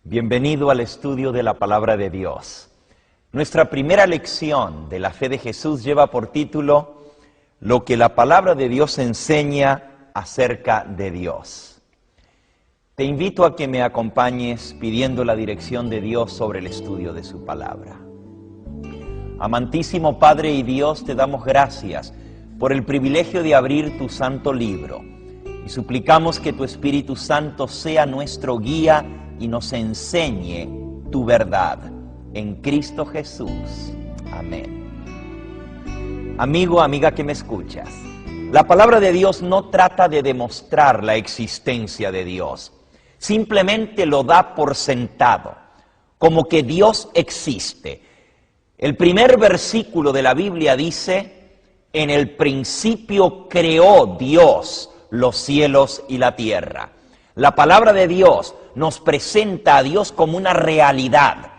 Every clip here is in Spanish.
Bienvenido al estudio de la Palabra de Dios. Nuestra primera lección de la fe de Jesús lleva por título Lo que la Palabra de Dios enseña acerca de Dios. Te invito a que me acompañes pidiendo la dirección de Dios sobre el estudio de su Palabra. Amantísimo Padre y Dios, te damos gracias por el privilegio de abrir tu santo libro y suplicamos que tu Espíritu Santo sea nuestro guía y nos enseñe tu verdad. En Cristo Jesús. Amén. Amigo, amiga que me escuchas, la palabra de Dios no trata de demostrar la existencia de Dios. Simplemente lo da por sentado, como que Dios existe. El primer versículo de la Biblia dice: en el principio creó Dios los cielos y la tierra. La palabra de Dios nos presenta a Dios como una realidad.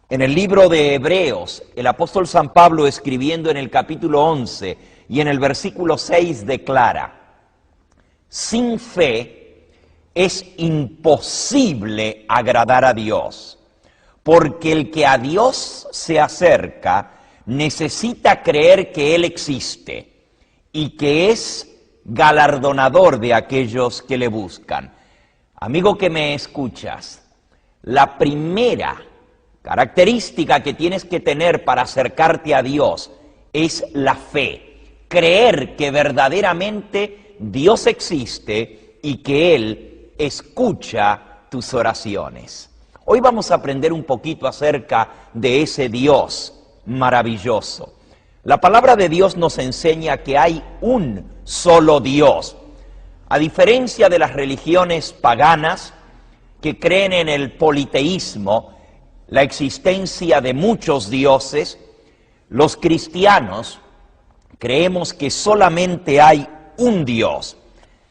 En el libro de Hebreos, el apóstol San Pablo, escribiendo en el capítulo 11 y en el versículo 6, declara: sin fe es imposible agradar a Dios, porque el que a Dios se acerca necesita creer que Él existe y que es galardonador de aquellos que le buscan. Amigo que me escuchas, la primera característica que tienes que tener para acercarte a Dios es la fe. Creer que verdaderamente Dios existe y que Él escucha tus oraciones. Hoy vamos a aprender un poquito acerca de ese Dios maravilloso. La palabra de Dios nos enseña que hay un solo Dios. A diferencia de las religiones paganas que creen en el politeísmo, la existencia de muchos dioses, los cristianos creemos que solamente hay un Dios.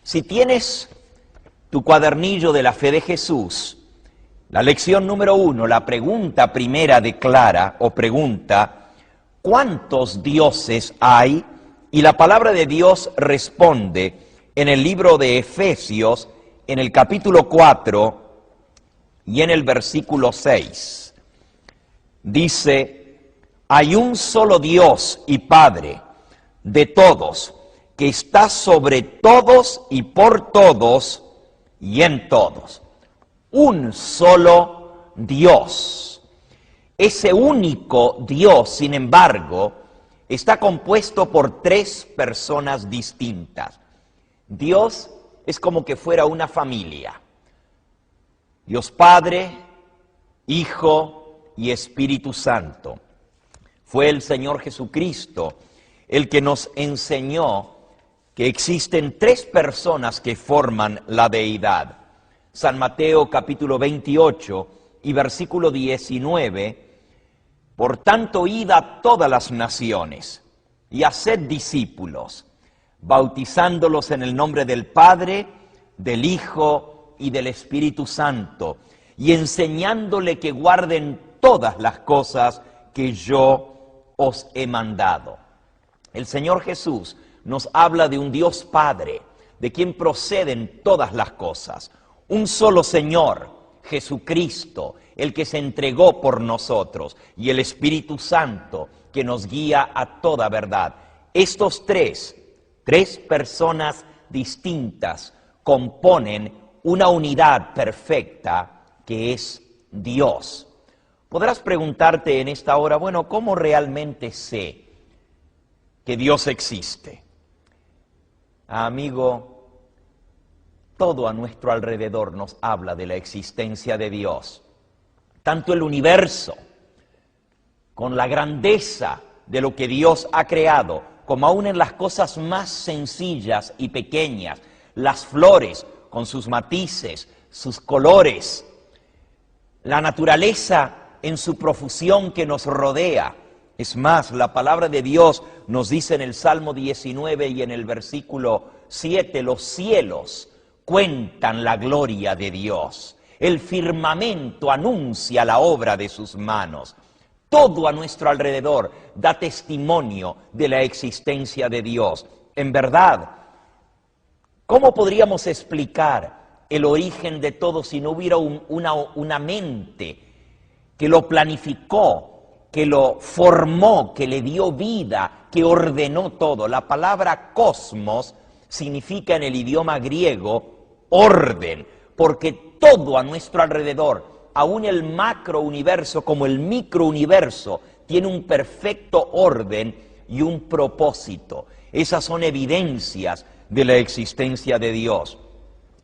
Si tienes tu cuadernillo de la fe de Jesús, la lección número 1, la pregunta primera declara o pregunta: ¿cuántos dioses hay? Y la palabra de Dios responde en el libro de Efesios, en el capítulo 4 y en el versículo 6. Dice: hay un solo Dios y Padre de todos, que está sobre todos y por todos y en todos. Un solo Dios. Ese único Dios, sin embargo, está compuesto por tres personas distintas. Dios es como que fuera una familia. Dios Padre, Hijo y Espíritu Santo. Fue el Señor Jesucristo el que nos enseñó que existen tres personas que forman la deidad. San Mateo capítulo 28 y versículo 19, por tanto, id a todas las naciones y haced discípulos, bautizándolos en el nombre del Padre, del Hijo y del Espíritu Santo, y enseñándole que guarden todas las cosas que yo os he mandado. El Señor Jesús nos habla de un Dios Padre, de quien proceden todas las cosas. Un solo Señor, Jesucristo, el que se entregó por nosotros, y el Espíritu Santo, que nos guía a toda verdad. Estos tres personas distintas componen una unidad perfecta que es Dios. Podrás preguntarte en esta hora: bueno, ¿cómo realmente sé que Dios existe? Amigo, todo a nuestro alrededor nos habla de la existencia de Dios. Tanto el universo, con la grandeza de lo que Dios ha creado, como aún en las cosas más sencillas y pequeñas, las flores con sus matices, sus colores, la naturaleza en su profusión que nos rodea. Es más, la palabra de Dios nos dice en el Salmo 19 y en el versículo 7, los cielos cuentan la gloria de Dios. El firmamento anuncia la obra de sus manos. Todo a nuestro alrededor da testimonio de la existencia de Dios. En verdad, ¿cómo podríamos explicar el origen de todo si no hubiera una mente que lo planificó, que lo formó, que le dio vida, que ordenó todo? La palabra cosmos significa en el idioma griego orden, porque todo a nuestro alrededor, aún el macrouniverso como el microuniverso, tiene un perfecto orden y un propósito. Esas son evidencias de la existencia de Dios.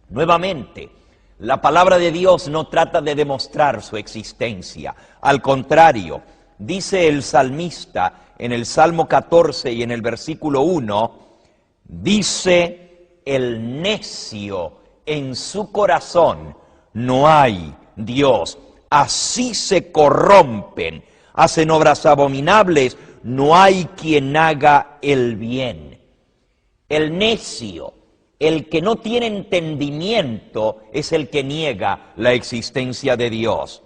Nuevamente, la palabra de Dios no trata de demostrar su existencia. Al contrario, dice el salmista en el Salmo 14 y en el versículo 1, dice el necio en su corazón, no hay Dios. Así se corrompen, hacen obras abominables, no hay quien haga el bien. El necio, el que no tiene entendimiento, es el que niega la existencia de Dios.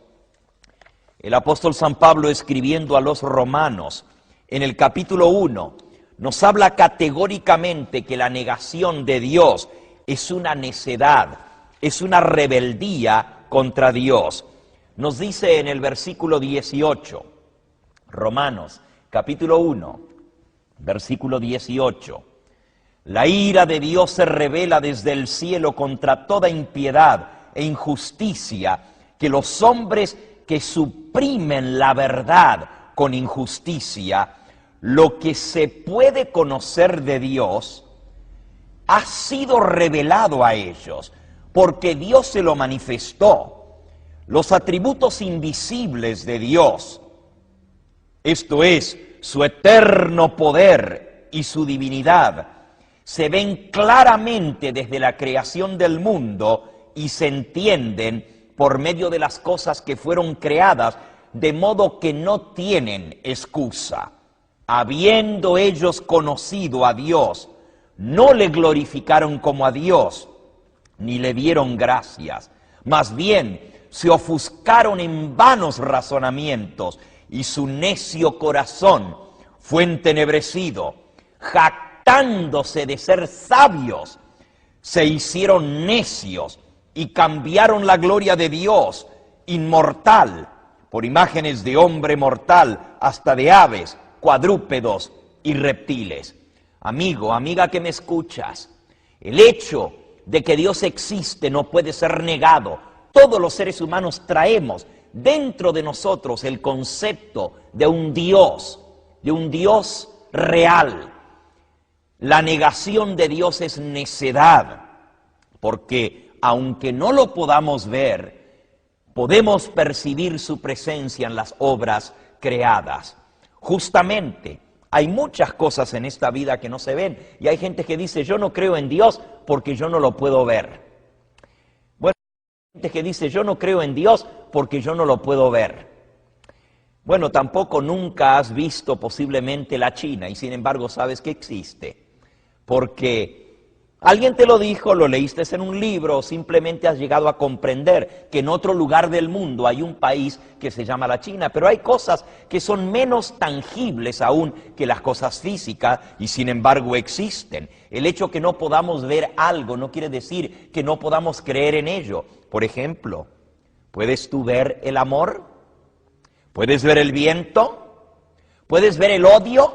El apóstol San Pablo, escribiendo a los romanos, en el capítulo 1, nos habla categóricamente que la negación de Dios es una necedad, es una rebeldía contra Dios. Nos dice en el versículo 18, Romanos, capítulo 1, versículo 18, la ira de Dios se revela desde el cielo contra toda impiedad e injusticia que los hombres que suprimen la verdad con injusticia. Lo que se puede conocer de Dios ha sido revelado a ellos, porque Dios se lo manifestó. Los atributos invisibles de Dios, esto es, su eterno poder y su divinidad, se ven claramente desde la creación del mundo y se entienden por medio de las cosas que fueron creadas, de modo que no tienen excusa. Habiendo ellos conocido a Dios, no le glorificaron como a Dios, ni le dieron gracias. Más bien, se ofuscaron en vanos razonamientos, y su necio corazón fue entenebrecido. Jactándose de ser sabios, se hicieron necios y cambiaron la gloria de Dios, inmortal, por imágenes de hombre mortal, hasta de aves, cuadrúpedos y reptiles. Amigo, amiga que me escuchas, el hecho de que Dios existe no puede ser negado. Todos los seres humanos traemos dentro de nosotros el concepto de un Dios real. La negación de Dios es necedad, porque aunque no lo podamos ver, podemos percibir su presencia en las obras creadas. Justamente, hay muchas cosas en esta vida que no se ven, y hay gente que dice, yo no creo en Dios porque yo no lo puedo ver. Bueno, hay gente que dice, yo no creo en Dios porque yo no lo puedo ver. Bueno, tampoco nunca has visto posiblemente la China, y sin embargo sabes que existe, porque alguien te lo dijo, lo leíste en un libro, o simplemente has llegado a comprender que en otro lugar del mundo hay un país que se llama la China, pero hay cosas que son menos tangibles aún que las cosas físicas, y sin embargo existen. El hecho que no podamos ver algo no quiere decir que no podamos creer en ello. Por ejemplo, ¿puedes tú ver el amor? ¿Puedes ver el viento? ¿Puedes ver el odio?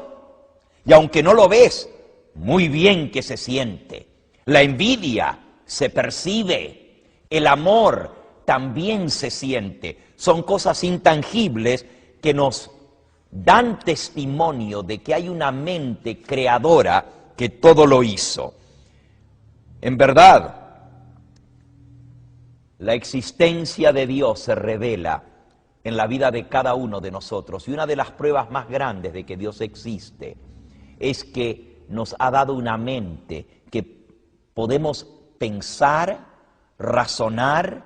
Y aunque no lo ves, muy bien que se siente. La envidia se percibe. El amor también se siente. Son cosas intangibles que nos dan testimonio de que hay una mente creadora que todo lo hizo. En verdad, la existencia de Dios se revela en la vida de cada uno de nosotros. Y una de las pruebas más grandes de que Dios existe es que nos ha dado una mente que podemos pensar, razonar,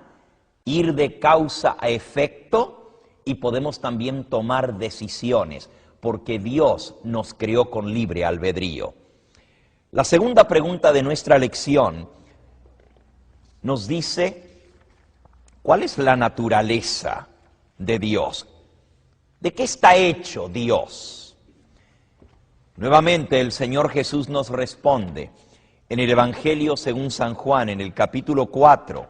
ir de causa a efecto, y podemos también tomar decisiones, porque Dios nos creó con libre albedrío. La segunda pregunta de nuestra lección nos dice, ¿cuál es la naturaleza de Dios? ¿De qué está hecho Dios? Nuevamente el Señor Jesús nos responde, en el Evangelio según San Juan, en el capítulo 4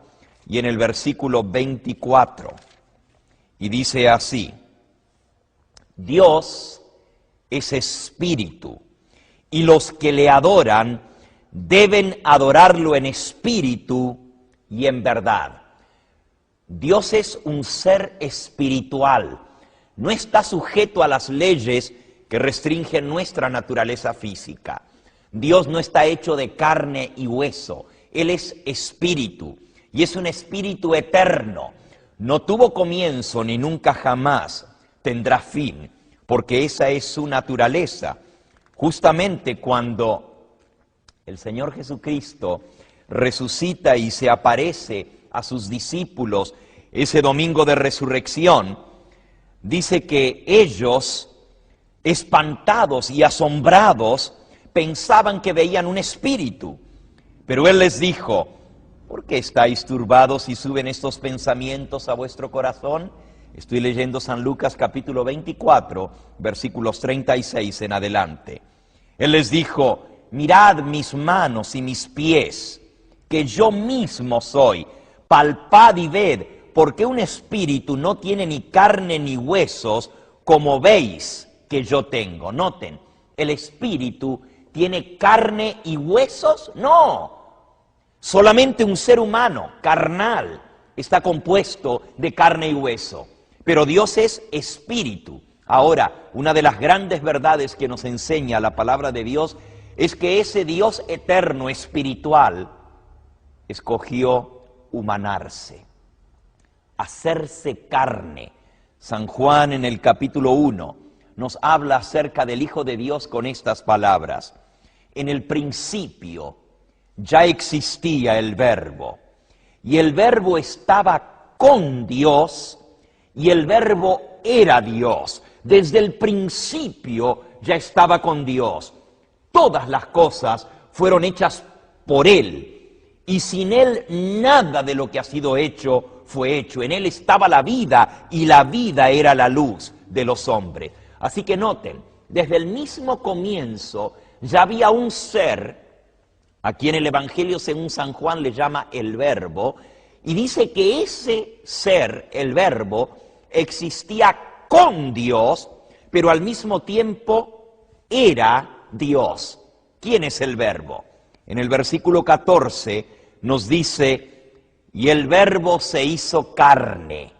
y en el versículo 24. Y dice así: Dios es espíritu, y los que le adoran deben adorarlo en espíritu y en verdad. Dios es un ser espiritual, no está sujeto a las leyes que restringen nuestra naturaleza física. Dios no está hecho de carne y hueso, Él es espíritu, y es un espíritu eterno. No tuvo comienzo ni nunca jamás tendrá fin, porque esa es su naturaleza. Justamente cuando el Señor Jesucristo resucita y se aparece a sus discípulos ese domingo de resurrección, dice que ellos, espantados y asombrados, pensaban que veían un espíritu. Pero Él les dijo: ¿por qué estáis turbados y suben estos pensamientos a vuestro corazón? Estoy leyendo San Lucas capítulo 24, versículos 36 en adelante. Él les dijo: mirad mis manos y mis pies, que yo mismo soy. Palpad y ved, porque un espíritu no tiene ni carne ni huesos, como veis que yo tengo. Noten, ¿el espíritu tiene carne y huesos? No. Solamente un ser humano, carnal, está compuesto de carne y hueso. Pero Dios es espíritu. Ahora, una de las grandes verdades que nos enseña la palabra de Dios es que ese Dios eterno, espiritual, escogió humanarse, hacerse carne. San Juan en el capítulo 1 nos habla acerca del Hijo de Dios con estas palabras: en el principio ya existía el Verbo, y el Verbo estaba con Dios, y el Verbo era Dios. Desde el principio ya estaba con Dios. Todas las cosas fueron hechas por Él, y sin Él nada de lo que ha sido hecho fue hecho. En Él estaba la vida, y la vida era la luz de los hombres. Así que noten, desde el mismo comienzo ya había un ser, a quien el Evangelio según San Juan le llama el Verbo, y dice que ese ser, el Verbo, existía con Dios, pero al mismo tiempo era Dios. ¿Quién es el Verbo? En el versículo 14 nos dice: y el Verbo se hizo carne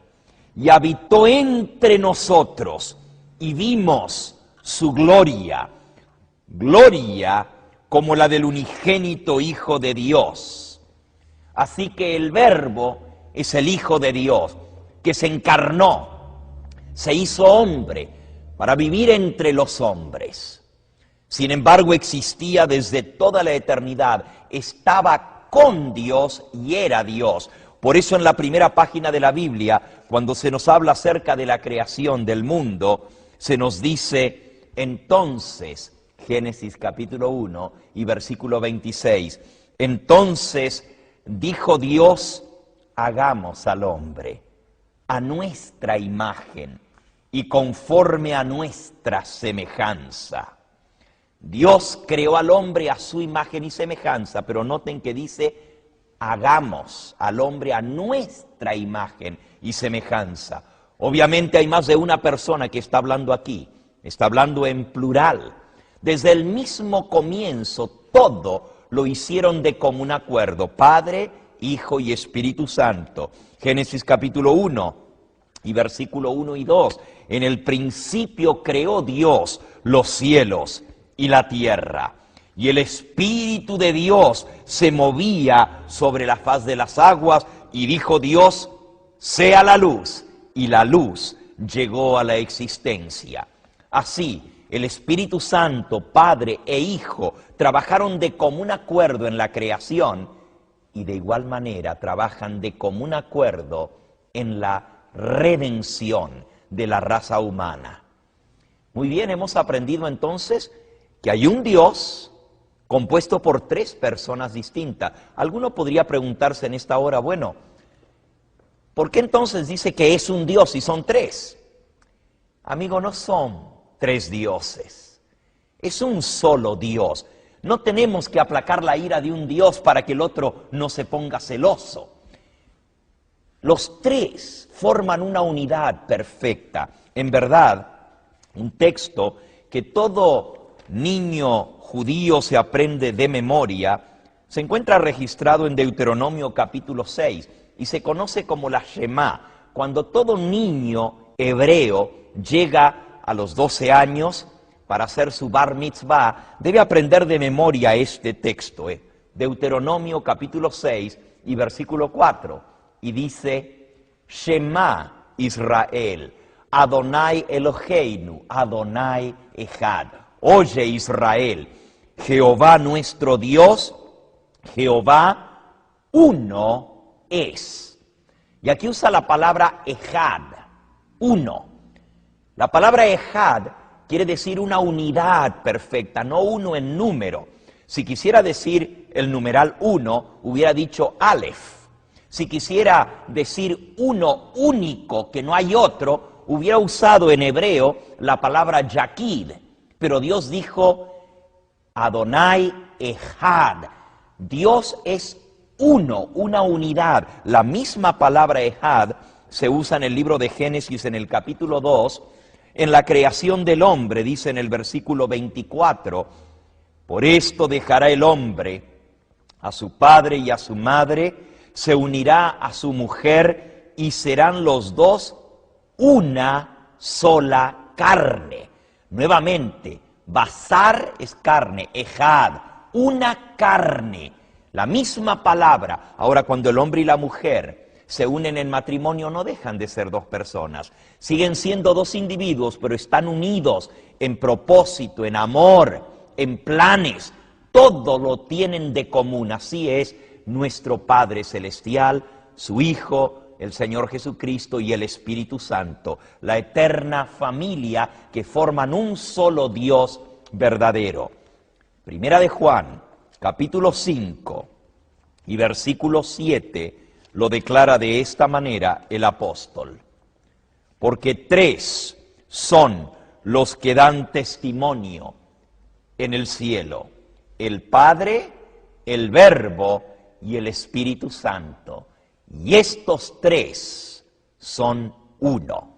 y habitó entre nosotros, y vimos su gloria, gloria como la del unigénito Hijo de Dios. Así que el Verbo es el Hijo de Dios, que se encarnó, se hizo hombre para vivir entre los hombres. Sin embargo, existía desde toda la eternidad, estaba con Dios y era Dios. Por eso en la primera página de la Biblia, cuando se nos habla acerca de la creación del mundo, se nos dice: entonces, Génesis capítulo 1 y versículo 26, entonces dijo Dios: hagamos al hombre a nuestra imagen y conforme a nuestra semejanza. Dios creó al hombre a su imagen y semejanza, pero noten que dice: hagamos al hombre a nuestra imagen y semejanza. Obviamente hay más de una persona que está hablando aquí, está hablando en plural. Desde el mismo comienzo todo lo hicieron de común acuerdo, Padre, Hijo y Espíritu Santo. Génesis capítulo 1 y versículo 1 y 2. En el principio creó Dios los cielos y la tierra, y el Espíritu de Dios se movía sobre la faz de las aguas, y dijo Dios: sea la luz, y la luz llegó a la existencia. Así, el Espíritu Santo, Padre e Hijo, trabajaron de común acuerdo en la creación, y de igual manera trabajan de común acuerdo en la redención de la raza humana. Muy bien, hemos aprendido entonces que hay un Dios compuesto por tres personas distintas. Alguno podría preguntarse en esta hora: bueno, ¿por qué entonces dice que es un Dios si son tres? Amigo, no son tres dioses, es un solo Dios. No tenemos que aplacar la ira de un Dios para que el otro no se ponga celoso. Los tres forman una unidad perfecta. En verdad, un texto que todo niño judío se aprende de memoria, se encuentra registrado en Deuteronomio capítulo 6 y se conoce como la Shema. Cuando todo niño hebreo llega a los 12 años para hacer su bar mitzvah, debe aprender de memoria este texto, Deuteronomio capítulo 6 y versículo 4, y dice: Shema Israel, Adonai Eloheinu, Adonai Echad. Oye Israel, Jehová nuestro Dios, Jehová uno es. Y aquí usa la palabra Echad, uno. La palabra Echad quiere decir una unidad perfecta, no uno en número. Si quisiera decir el numeral uno, hubiera dicho Aleph. Si quisiera decir uno único, que no hay otro, hubiera usado en hebreo la palabra Yakid. Pero Dios dijo Adonai Echad. Dios es uno, una unidad. La misma palabra Echad se usa en el libro de Génesis en el capítulo 2, en la creación del hombre, dice en el versículo 24, por esto dejará el hombre a su padre y a su madre, se unirá a su mujer y serán los dos una sola carne. Nuevamente, basar es carne, ejad, una carne, la misma palabra. Ahora, cuando el hombre y la mujer se unen en matrimonio, no dejan de ser dos personas. Siguen siendo dos individuos, pero están unidos en propósito, en amor, en planes. Todo lo tienen de común. Así es nuestro Padre Celestial, su Hijo, el Señor Jesucristo y el Espíritu Santo, la eterna familia que forman un solo Dios verdadero. Primera de Juan, capítulo 5 y versículo 7, lo declara de esta manera el apóstol. Porque tres son los que dan testimonio en el cielo: el Padre, el Verbo y el Espíritu Santo. Y estos tres son uno.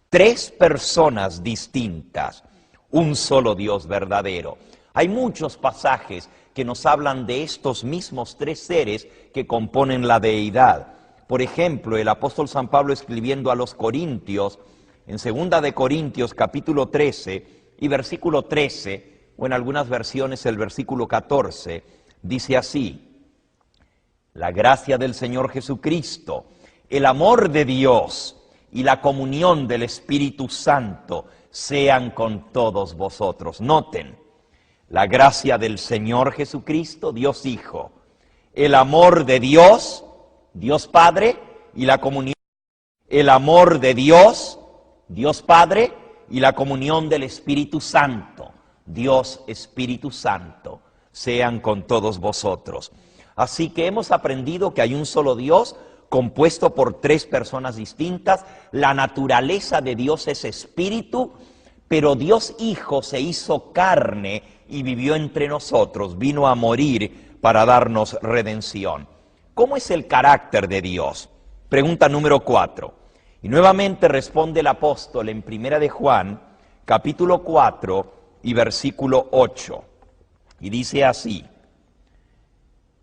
Tres personas distintas, un solo Dios verdadero. Hay muchos pasajes que nos hablan de estos mismos tres seres que componen la deidad. Por ejemplo, el apóstol San Pablo, escribiendo a los Corintios, en 2 de Corintios capítulo 13 y versículo 13, o en algunas versiones el versículo 14, dice así: la gracia del Señor Jesucristo, el amor de Dios y la comunión del Espíritu Santo sean con todos vosotros. Noten, la gracia del Señor Jesucristo, Dios Hijo, el amor de Dios, Dios Padre, y la comunión, el amor de Dios, Dios Padre, y la comunión del Espíritu Santo, Dios Espíritu Santo, sean con todos vosotros. Así que hemos aprendido que hay un solo Dios compuesto por tres personas distintas. La naturaleza de Dios es espíritu, pero Dios Hijo se hizo carne y vivió entre nosotros, vino a morir para darnos redención. ¿Cómo es el carácter de Dios? Pregunta número 4. Y nuevamente responde el apóstol en 1 de Juan, capítulo 4 y versículo 8. Y dice así: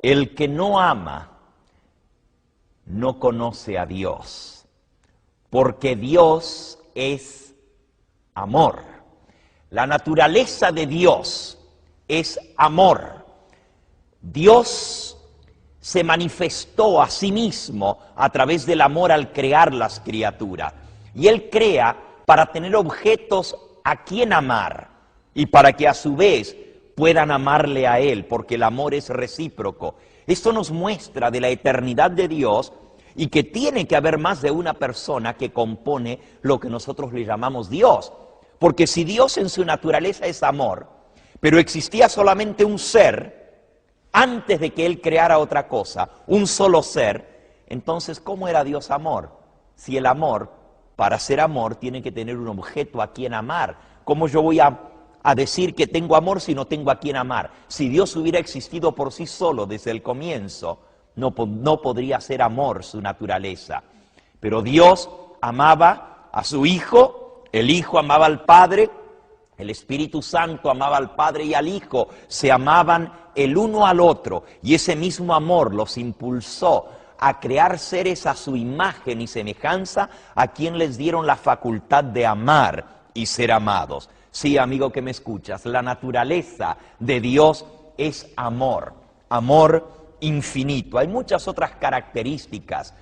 el que no ama no conoce a Dios, porque Dios es amor. La naturaleza de Dios es amor. Dios se manifestó a sí mismo a través del amor al crear las criaturas. Y Él crea para tener objetos a quien amar y para que a su vez puedan amarle a Él, porque el amor es recíproco. Esto nos muestra de la eternidad de Dios y que tiene que haber más de una persona que compone lo que nosotros le llamamos Dios. Porque si Dios en su naturaleza es amor, pero existía solamente un ser antes de que Él creara otra cosa, un solo ser, entonces ¿cómo era Dios amor? Si el amor, para ser amor, tiene que tener un objeto a quien amar. ¿Cómo yo voy a a decir que tengo amor si no tengo a quien amar? Si Dios hubiera existido por sí solo desde el comienzo, no podría ser amor su naturaleza. Pero Dios amaba a su Hijo, el Hijo amaba al Padre, el Espíritu Santo amaba al Padre y al Hijo, se amaban el uno al otro, y ese mismo amor los impulsó a crear seres a su imagen y semejanza, a quien les dieron la facultad de amar y ser amados. Sí, amigo que me escuchas, la naturaleza de Dios es amor, amor infinito. Hay muchas otras características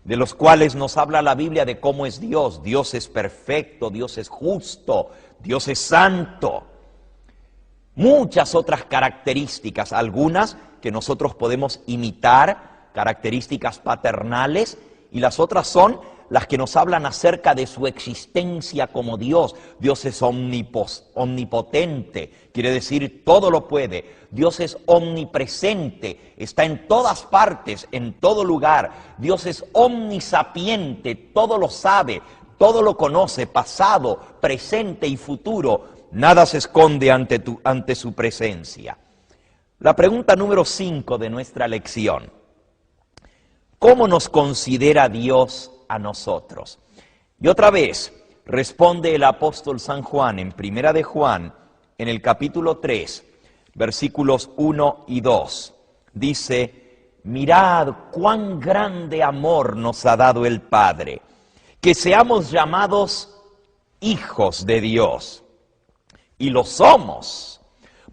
de los cuales nos habla la Biblia de cómo es Dios. Dios es perfecto, Dios es justo, Dios es santo. Muchas otras características, algunas que nosotros podemos imitar, características paternales, y las otras son las que nos hablan acerca de su existencia como Dios. Dios es omnipotente, quiere decir todo lo puede. Dios es omnipresente, está en todas partes, en todo lugar. Dios es omnisapiente, todo lo sabe, todo lo conoce, pasado, presente y futuro. Nada se esconde ante su presencia. La pregunta número 5 de nuestra lección: ¿cómo nos considera Dios a nosotros? Y otra vez responde el apóstol San Juan en Primera de Juan, en el capítulo 3, versículos 1 y 2. Dice: mirad cuán grande amor nos ha dado el Padre, que seamos llamados hijos de Dios. Y lo somos.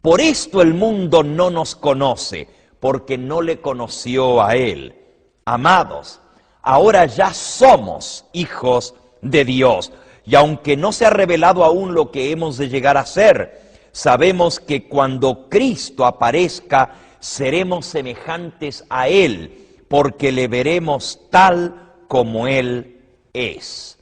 Por esto el mundo no nos conoce, porque no le conoció a Él. Amados, ahora ya somos hijos de Dios, y aunque no se ha revelado aún lo que hemos de llegar a ser, sabemos que cuando Cristo aparezca, seremos semejantes a Él, porque le veremos tal como Él es.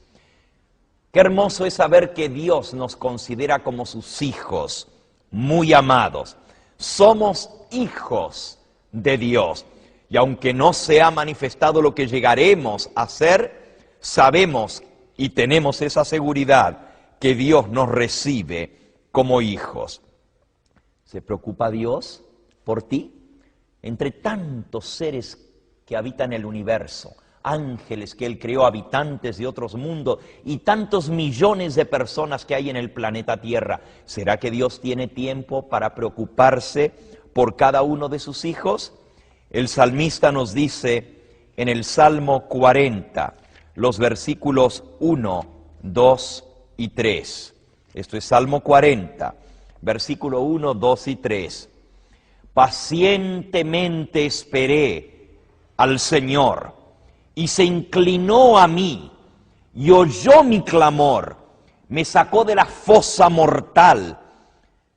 Qué hermoso es saber que Dios nos considera como sus hijos, muy amados. Somos hijos de Dios. Y aunque no se ha manifestado lo que llegaremos a ser, sabemos y tenemos esa seguridad que Dios nos recibe como hijos. ¿Se preocupa Dios por ti? Entre tantos seres que habitan el universo, ángeles que Él creó, habitantes de otros mundos y tantos millones de personas que hay en el planeta Tierra, ¿será que Dios tiene tiempo para preocuparse por cada uno de sus hijos? El salmista nos dice en el Salmo 40, los versículos 1, 2 y 3. Esto es Salmo 40, versículo 1, 2 y 3. Pacientemente esperé al Señor, y se inclinó a mí, y oyó mi clamor, me sacó de la fosa mortal,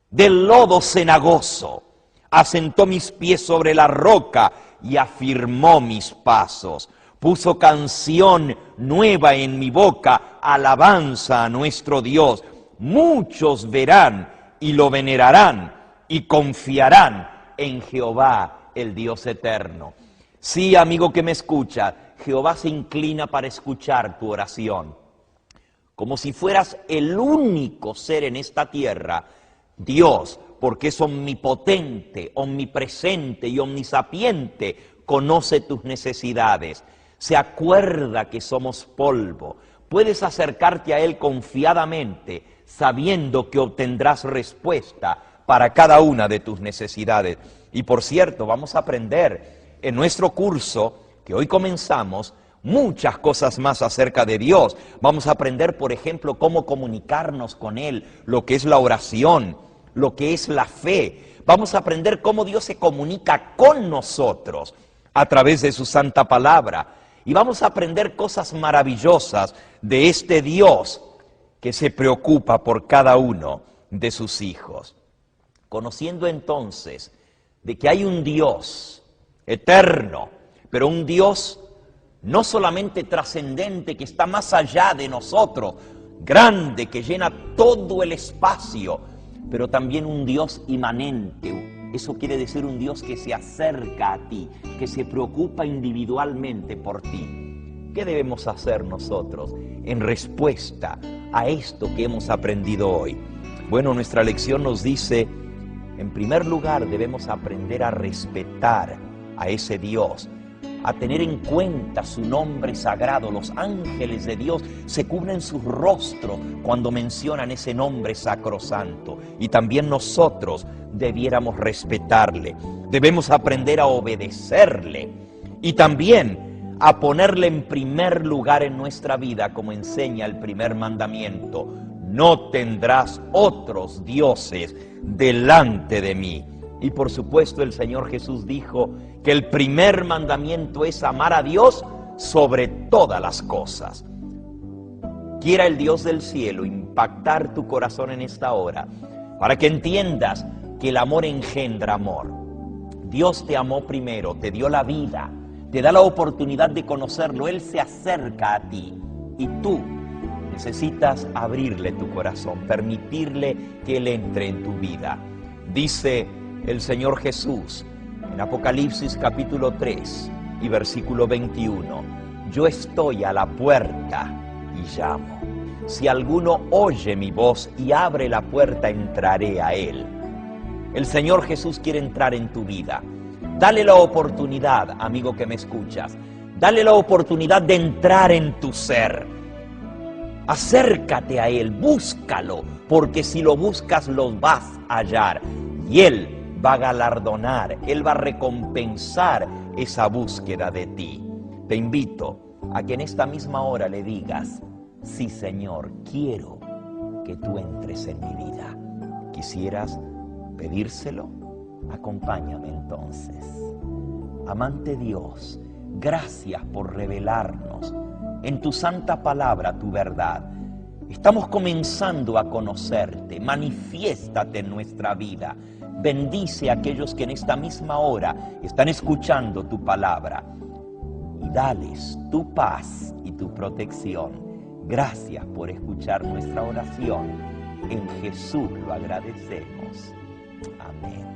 del lodo cenagoso. Asentó mis pies sobre la roca y afirmó mis pasos. Puso canción nueva en mi boca, alabanza a nuestro Dios. Muchos verán y lo venerarán y confiarán en Jehová, el Dios eterno. Sí, amigo que me escucha, Jehová se inclina para escuchar tu oración. Como si fueras el único ser en esta tierra, Dios, porque es omnipotente, omnipresente y omnisapiente, conoce tus necesidades, se acuerda que somos polvo. Puedes acercarte a Él confiadamente, sabiendo que obtendrás respuesta para cada una de tus necesidades. Y por cierto, vamos a aprender en nuestro curso, que hoy comenzamos, muchas cosas más acerca de Dios. Vamos a aprender, por ejemplo, cómo comunicarnos con Él, lo que es la oración, lo que es la fe. Vamos a aprender cómo Dios se comunica con nosotros a través de su santa palabra. Y vamos a aprender cosas maravillosas de este Dios que se preocupa por cada uno de sus hijos. Conociendo entonces de que hay un Dios eterno, pero un Dios no solamente trascendente, que está más allá de nosotros, grande, que llena todo el espacio, pero también un Dios inmanente. Eso quiere decir un Dios que se acerca a ti, que se preocupa individualmente por ti. ¿Qué debemos hacer nosotros en respuesta a esto que hemos aprendido hoy? Bueno, nuestra lección nos dice, en primer lugar, debemos aprender a respetar a ese Dios, a tener en cuenta su nombre sagrado. Los ángeles de Dios se cubren su rostro cuando mencionan ese nombre sacrosanto. Y también nosotros debiéramos respetarle. Debemos aprender a obedecerle y también a ponerle en primer lugar en nuestra vida, como enseña el primer mandamiento: no tendrás otros dioses delante de mí. Y por supuesto el Señor Jesús dijo que el primer mandamiento es amar a Dios sobre todas las cosas. Quiera el Dios del cielo impactar tu corazón en esta hora, para que entiendas que el amor engendra amor. Dios te amó primero, te dio la vida, te da la oportunidad de conocerlo. Él se acerca a ti y tú necesitas abrirle tu corazón, permitirle que Él entre en tu vida. Dice el Señor Jesús en Apocalipsis capítulo 3 y versículo 21, yo estoy a la puerta y llamo. Si alguno oye mi voz y abre la puerta, entraré a él. El Señor Jesús quiere entrar en tu vida. Dale la oportunidad, amigo que me escuchas. Dale la oportunidad de entrar en tu ser. Acércate a Él, búscalo, porque si lo buscas lo vas a hallar. Y Él va a galardonar, Él va a recompensar esa búsqueda de ti. Te invito a que en esta misma hora le digas: sí, Señor, quiero que tú entres en mi vida. ¿Quisieras pedírselo? Acompáñame entonces. Amante Dios, gracias por revelarnos en tu santa palabra tu verdad. Estamos comenzando a conocerte. Manifiéstate en nuestra vida. Bendice a aquellos que en esta misma hora están escuchando tu palabra y dales tu paz y tu protección. Gracias por escuchar nuestra oración. En Jesús lo agradecemos. Amén.